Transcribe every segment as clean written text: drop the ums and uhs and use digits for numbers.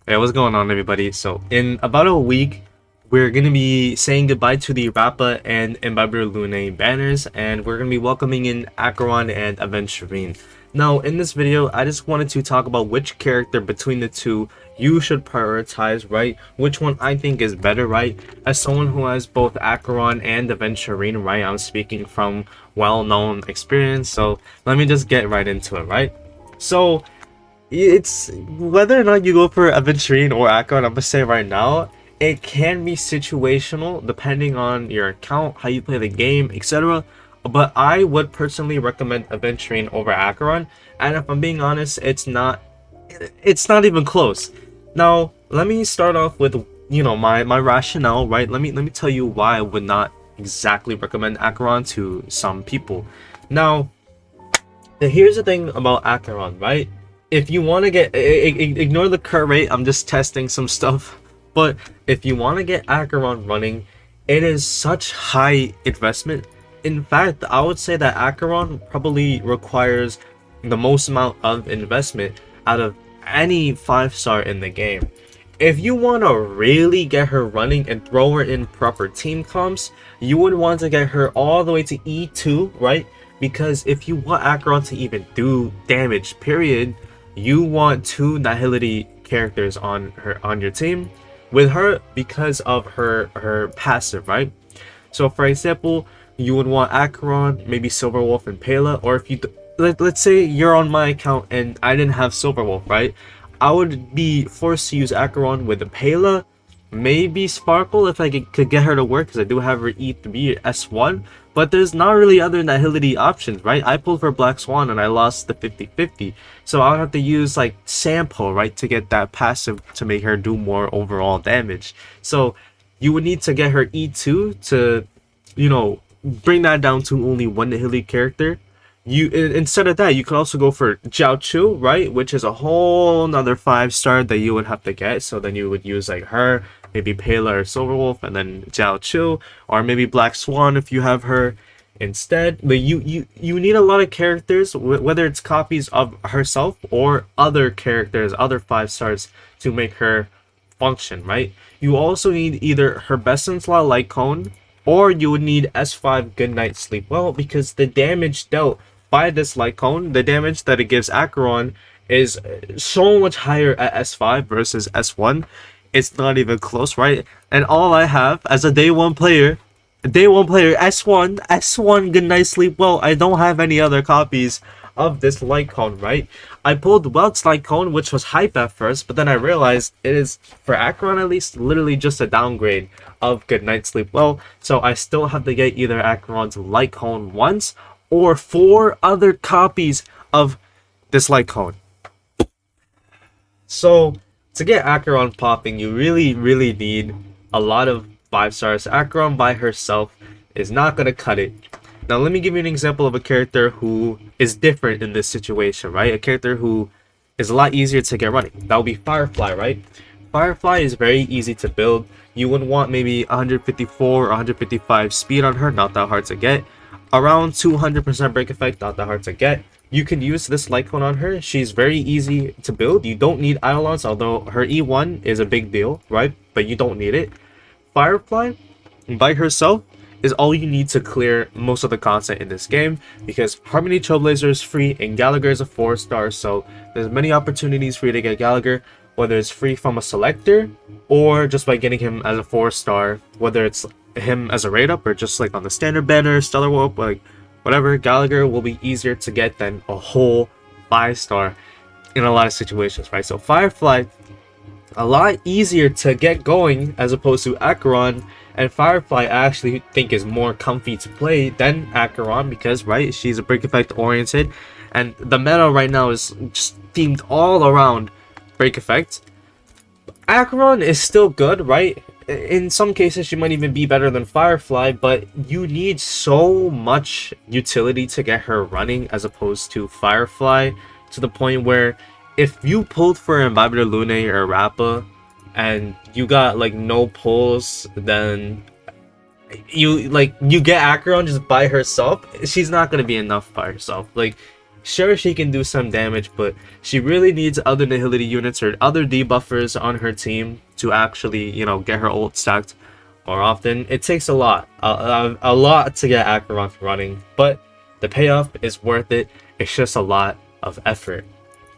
Hey, what's going on, everybody? So, in about a week, we're gonna be saying goodbye to the Rappa and Lune banners, and we're gonna be welcoming in Acheron and Aventurine. Now, in this video, I just wanted to talk about which character between the two you should prioritize, right? Which one I think is better, right? As someone who has both Acheron and Aventurine, right? I'm speaking from well-known experience, so let me just get right into it, right? So, it's whether or not you go for Aventurine or Acheron, I'm gonna say right now, it can be situational depending on your account, how you play the game, etc. But I would personally recommend Aventurine over Acheron, and if I'm being honest, it's not even close. Now, let me start off with my rationale, right? Let me tell you why I would not exactly recommend Acheron to some people. Now, here's the thing about Acheron, right? If you want to get ignore the cur rate, I'm just testing some stuff. But if you want to get Acheron running, it is such high investment. In fact, I would say that Acheron probably requires the most amount of investment out of any 5-star in the game. If you want to really get her running and throw her in proper team comps, you would want to get her all the way to E2, right? Because if you want Acheron to even do damage, period, you want two Nihility characters on your team with her because of her passive, right? So for example, you would want Acheron, maybe Silverwolf and Pela, or if you let's say you're on my account and I didn't have Silverwolf, right? I would be forced to use Acheron with the Pela, maybe Sparkle if I could get her to work, because I do have her E3 S1, but there's not really other Nihility options, right? I pulled for Black Swan and I lost the 50-50, so I would have to use like Sampo, right, to get that passive to make her do more overall damage. So you would need to get her E2 to, bring that down to only one Nihility character. Instead of that, you could also go for Jiao Chu, right, which is a whole another 5-star that you would have to get. So then you would use like her, maybe Pela or Silverwolf, and then Jiao Chu, or maybe Black Swan if you have her instead. But you need a lot of characters, whether it's copies of herself or other characters, other 5-stars, to make her function, right? You also need either her best in slot Light Cone, or you would need S5 Good Night Sleep Well, because the damage dealt by this Light Cone, the damage that it gives Acheron, is so much higher at S5 versus S1. It's not even close, right? And all I have as a day one player, S1 Good Night Sleep Well. I don't have any other copies of this Light Cone, right? I pulled Welt's Light Cone, which was hype at first, but then I realized it is, for Acheron at least, literally just a downgrade of Good Night Sleep Well. So I still have to get either Acheron's Light Cone once, or 4 other copies of this Light Cone. So to get Acheron popping, you really need a lot of 5-stars. Acheron by herself is not gonna cut it. Now let me give you an example of a character who is different in this situation, right? A character who is a lot easier to get running. That would be Firefly, right? Firefly is very easy to build. You would want maybe 154 or 155 speed on her, not that hard to get. Around 200% break effect, not that hard to get. You can use this Light Cone on her. She's very easy to build. You don't need Eidolons, although her E1 is a big deal, right? But you don't need it. Firefly, by herself, is all you need to clear most of the content in this game, because Harmony Trailblazer is free and Gallagher is a 4-star, so there's many opportunities for you to get Gallagher, whether it's free from a selector or just by getting him as a 4-star, whether it's him as a rate up or just like on the standard banner, Stellar Warp, like whatever. Gallagher will be easier to get than a whole 5-star in a lot of situations, right? So Firefly, a lot easier to get going as opposed to Acheron. And Firefly I actually think is more comfy to play than Acheron, because, right, she's a break effect oriented, and the meta right now is just themed all around break effect. Acheron is still good, right? In some cases she might even be better than Firefly, but you need so much utility to get her running as opposed to Firefly, to the point where if you pulled for Imbibitor Lune or Rappa and you got like no pulls, then you get Acheron just by herself. She's not gonna be enough by herself. Like, Sure, she can do some damage, but she really needs other nihility units or other debuffers on her team to actually, you know, get her ult stacked more often. It takes a lot, a lot to get Acheron running, but the payoff is worth it. It's just a lot of effort.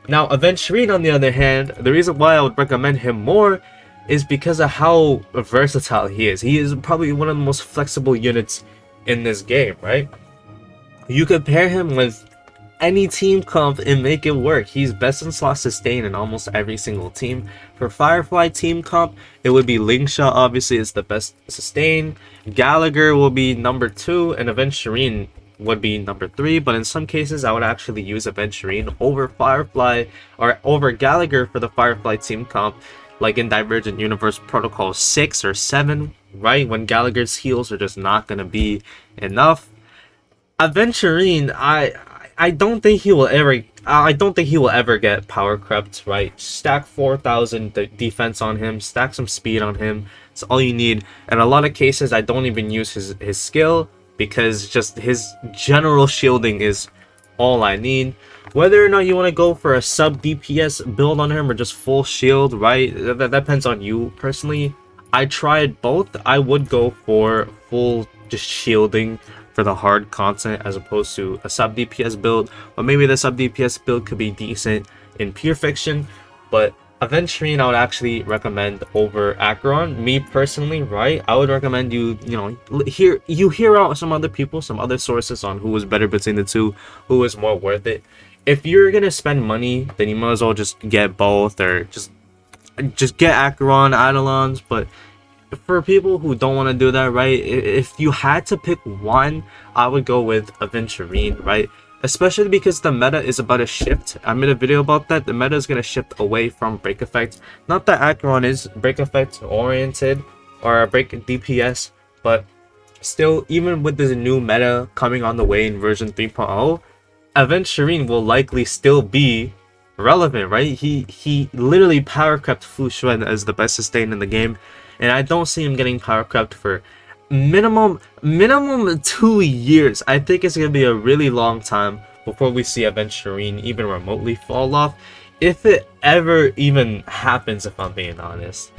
Now, Aventurine, on the other hand, the reason why I would recommend him more is because of how versatile he is. He is probably one of the most flexible units in this game, right? You could pair him with any team comp and make it work. He's best in slot sustain in almost every single team. For Firefly team comp, it would be Lingsha, obviously is the best sustain. Gallagher will be number 2, and Aventurine would be number 3, but in some cases I would actually use Aventurine over Firefly or over Gallagher for the Firefly team comp, like in Divergent Universe Protocol 6 or 7, right? When Gallagher's heals are just not going to be enough. Aventurine, I don't think he will ever get power crept, right? Stack 4,000 defense on him, stack some speed on him. It's all you need. In a lot of cases, I don't even use his skill because just his general shielding is all I need. Whether or not you want to go for a sub DPS build on him or just full shield, right? That depends on you personally. I tried both. I would go for full just shielding for the hard content as opposed to a sub DPS build, but maybe the sub DPS build could be decent in pure fiction. But Aventurine I would actually recommend over Acheron. Me personally, right? I would recommend you hear out some other people, some other sources on who is better between the two, who is more worth it. If you're gonna spend money, then you might as well just get both, or just get Acheron, Eidolons. But for people who don't want to do that, right, if you had to pick one, I would go with Aventurine, right? Especially because the meta is about to shift. I made a video about that. The meta is going to shift away from break effect. Not that Acheron is break effect oriented or break DPS, but still, even with this new meta coming on the way in version 3.0, Aventurine will likely still be relevant, right? He literally power crept Fu Xuan as the best sustain in the game, and I don't see him getting power crept for minimum 2 years. I think it's gonna be a really long time before we see Aventurine even remotely fall off, if it ever even happens, if I'm being honest.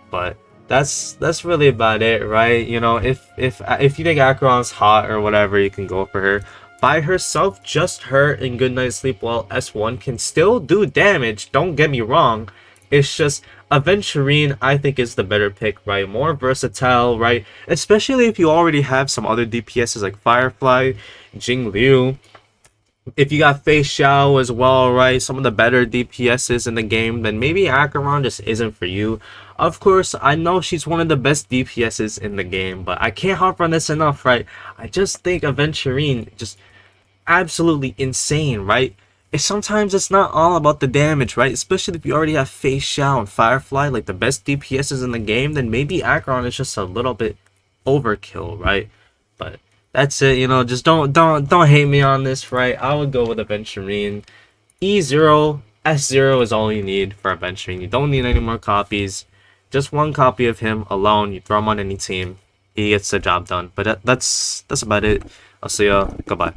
But that's really about it, right? You know, if you think Acheron's hot or whatever, you can go for her. By herself, just her in Good Night Sleep while S1 can still do damage, don't get me wrong. It's just Aventurine, I think, is the better pick, right? More versatile, right? Especially if you already have some other DPSs like Firefly, Jing Liu. If you got Fei Xiao as well, right? Some of the better DPSs in the game, then maybe Acheron just isn't for you. Of course, I know she's one of the best DPSs in the game, but I can't harp on this enough, right? I just think Aventurine just absolutely insane, right? Sometimes it's not all about the damage, right? Especially if you already have Fei Xiao and Firefly, like the best DPSs in the game, then maybe Acheron is just a little bit overkill, right? But that's it, you know, just don't hate me on this, right? I would go with Aventurine. E0, S0 is all you need for Aventurine. You don't need any more copies. Just one copy of him alone. You throw him on any team, he gets the job done. But that's about it. I'll see ya. Goodbye.